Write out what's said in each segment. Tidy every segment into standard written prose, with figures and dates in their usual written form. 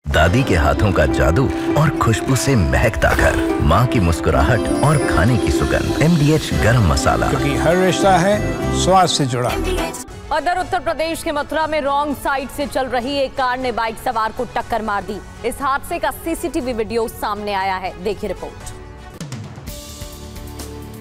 दादी के हाथों का जादू और खुशबू से महकता घर, माँ की मुस्कुराहट और खाने की सुगंध। MDH गरम मसाला, क्योंकि हर रिश्ता है स्वाद से जुड़ा। उधर उत्तर प्रदेश के मथुरा में रॉन्ग साइड से चल रही एक कार ने बाइक सवार को टक्कर मार दी। इस हादसे का CCTV वीडियो सामने आया है, देखिए रिपोर्ट।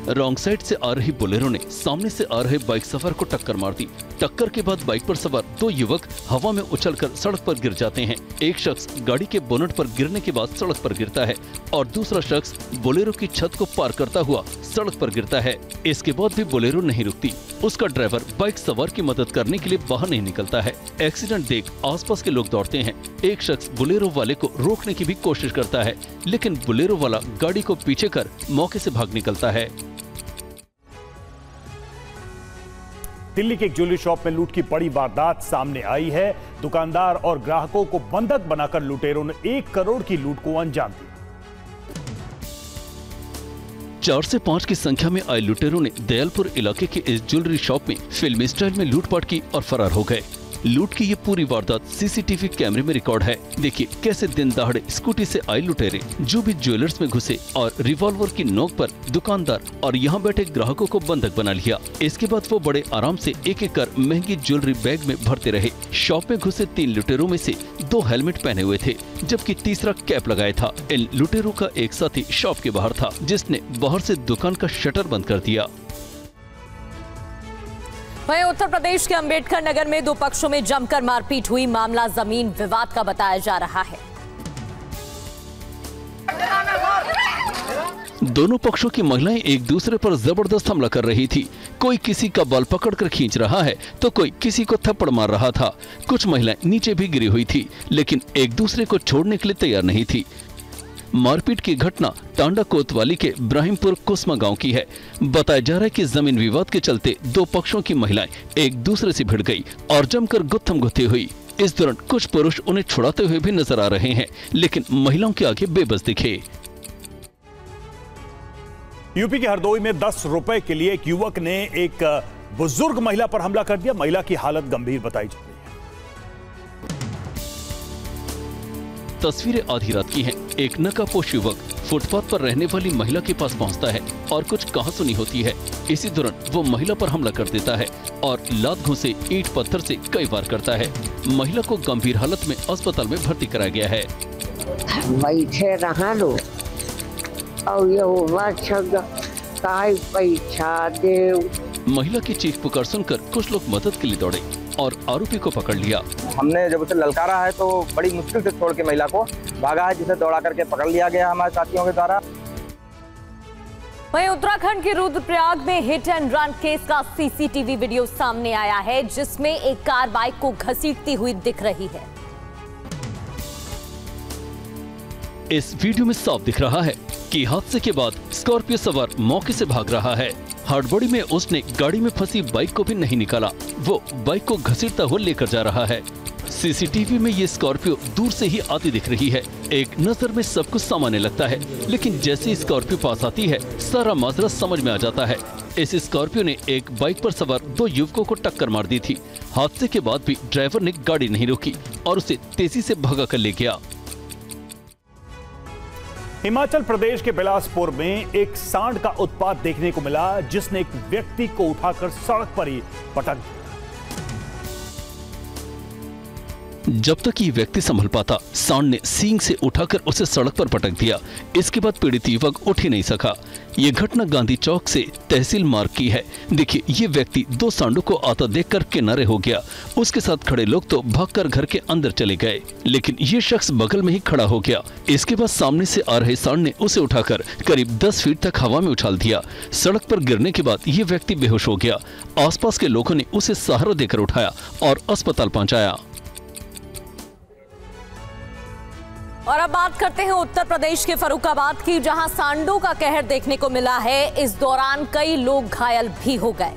रॉन्ग साइड से आ रही बोलेरो ने सामने से आ रहे बाइक सवार को टक्कर मार दी। टक्कर के बाद बाइक पर सवार दो युवक हवा में उछलकर सड़क पर गिर जाते हैं। एक शख्स गाड़ी के बोनट पर गिरने के बाद सड़क पर गिरता है और दूसरा शख्स बोलेरो की छत को पार करता हुआ सड़क पर गिरता है। इसके बाद भी बोलेरो नहीं रुकती। उसका ड्राइवर बाइक सवार की मदद करने के लिए बाहर नहीं निकलता है। एक्सीडेंट देख आसपास के लोग दौड़ते हैं। एक शख्स बोलेरो वाले को रोकने की भी कोशिश करता है, लेकिन बोलेरो वाला गाड़ी को पीछे कर मौके से भाग निकलता है। दिल्ली के एक ज्वेलरी शॉप में लूट की बड़ी वारदात सामने आई है। दुकानदार और ग्राहकों को बंधक बनाकर लुटेरों ने 1 करोड़ की लूट को अंजाम दिया। 4 से 5 की संख्या में आए लुटेरों ने दयालपुर इलाके के इस ज्वेलरी शॉप में फिल्मी स्टाइल में लूटपाट की और फरार हो गए। लूट की ये पूरी वारदात CCTV कैमरे में रिकॉर्ड है। देखिए कैसे दिन दहाड़े स्कूटी से आए लुटेरे जो भी ज्वेलर्स में घुसे और रिवॉल्वर की नोक पर दुकानदार और यहाँ बैठे ग्राहकों को बंधक बना लिया। इसके बाद वो बड़े आराम से एक एक कर महंगी ज्वेलरी बैग में भरते रहे। शॉप में घुसे 3 लुटेरों में से 2 हेलमेट पहने हुए थे, जबकि तीसरा कैप लगाया था। इन लुटेरों का एक साथी शॉप के बाहर था, जिसने बाहर से दुकान का शटर बंद कर दिया। वहीं उत्तर प्रदेश के अंबेडकर नगर में 2 पक्षों में जमकर मारपीट हुई। मामला जमीन विवाद का बताया जा रहा है। दोनों पक्षों की महिलाएं एक दूसरे पर जबरदस्त हमला कर रही थी। कोई किसी का बाल पकड़कर खींच रहा है तो कोई किसी को थप्पड़ मार रहा था। कुछ महिलाएं नीचे भी गिरी हुई थी, लेकिन एक दूसरे को छोड़ने के लिए तैयार नहीं थी। मारपीट की घटना टांडा कोतवाली के इब्राहिमपुर कुस्मा गांव की है। बताया जा रहा है कि जमीन विवाद के चलते 2 पक्षों की महिलाएं एक दूसरे से भिड़ गई और जमकर गुत्थम गुत्थी हुई। इस दौरान कुछ पुरुष उन्हें छुड़ाते हुए भी नजर आ रहे हैं, लेकिन महिलाओं के आगे बेबस दिखे। यूपी के हरदोई में 10 रुपए के लिए एक युवक ने एक बुजुर्ग महिला पर हमला कर दिया। महिला की हालत गंभीर बताई जा रही है। तस्वीरें आधी रात की हैं। एक नकाबपोश युवक फुटपाथ पर रहने वाली महिला के पास पहुंचता है और कुछ कहासुनी होती है। इसी दौरान वो महिला पर हमला कर देता है और लात घूंसे ईंट पत्थर से कई वार करता है। महिला को गंभीर हालत में अस्पताल में भर्ती कराया गया है। बैठे रहा लो और पैसा दे। महिला की चीख पुकार सुनकर कुछ लोग मदद के लिए दौड़े और आरोपी को पकड़ लिया। हमने जब उसे ललकारा है तो बड़ी मुश्किल से छोड़ के महिला को भागा है, जिसे दौड़ा करके पकड़ लिया गया हमारे साथियों के द्वारा। वहीं उत्तराखंड के रुद्रप्रयाग में हिट एंड रन केस का CCTV वीडियो सामने आया है, जिसमें एक कार बाइक को घसीटती हुई दिख रही है। इस वीडियो में साफ दिख रहा है कि हादसे के बाद स्कॉर्पियो सवार मौके से भाग रहा है। हड़बड़ी में उसने गाड़ी में फंसी बाइक को भी नहीं निकाला, वो बाइक को घसीटता हुआ लेकर जा रहा है। CCTV में ये स्कॉर्पियो दूर से ही आती दिख रही है। एक नजर में सब कुछ सामान्य लगता है, लेकिन जैसे स्कॉर्पियो पास आती है सारा माजरा समझ में आ जाता है। इस स्कॉर्पियो ने एक बाइक पर सवार 2 युवकों को टक्कर मार दी थी। हादसे के बाद भी ड्राइवर ने गाड़ी नहीं रोकी और उसे तेजी से भगा कर ले गया। हिमाचल प्रदेश के बिलासपुर में एक सांड का उत्पात देखने को मिला, जिसने एक व्यक्ति को उठाकर सड़क पर ही पटक दिया। जब तक ये व्यक्ति संभल पाता, सांड ने सींग से उठाकर उसे सड़क पर पटक दिया। इसके बाद पीड़ित युवक उठ ही नहीं सका। ये घटना गांधी चौक से तहसील मार्ग की है। देखिए ये व्यक्ति 2 सांडों को आता देखकर किनारे हो गया। उसके साथ खड़े लोग तो भागकर घर के अंदर चले गए, लेकिन ये शख्स बगल में ही खड़ा हो गया। इसके बाद सामने से आ रहे सांड ने उसे उठाकर करीब 10 फीट तक हवा में उछाल दिया। सड़क पर गिरने के बाद ये व्यक्ति बेहोश हो गया। आसपास के लोगों ने उसे सहारा देकर उठाया और अस्पताल पहुंचाया। और अब बात करते हैं उत्तर प्रदेश के फर्रुखाबाद की, जहां सांडों का कहर देखने को मिला है। इस दौरान कई लोग घायल भी हो गए।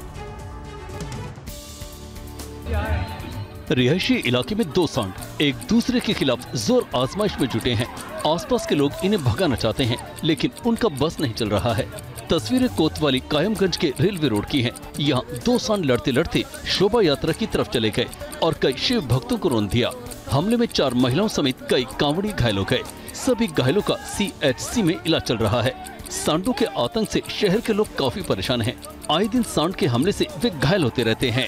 रिहायशी इलाके में 2 सांड एक दूसरे के खिलाफ जोर आजमाइश में जुटे हैं। आसपास के लोग इन्हें भगाना चाहते हैं, लेकिन उनका बस नहीं चल रहा है। तस्वीरें कोतवाली कायमगंज के रेलवे रोड की हैं। यहाँ 2 सांड लड़ते लड़ते शोभा यात्रा की तरफ चले गए और कई शिव भक्तों को रौंद दिया। हमले में 4 महिलाओं समेत कई कांवड़ी घायल हो गए। सभी घायलों का CHC में इलाज चल रहा है। सांडों के आतंक से शहर के लोग काफी परेशान हैं। आए दिन सांड के हमले से वे घायल होते रहते हैं।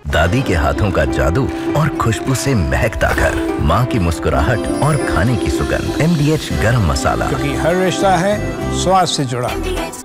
दादी के हाथों का जादू और खुशबू से महकता घर, माँ की मुस्कुराहट और खाने की सुगंध। MDH गरम मसाला, क्योंकि हर रिश्ता है स्वाद से जुड़ा।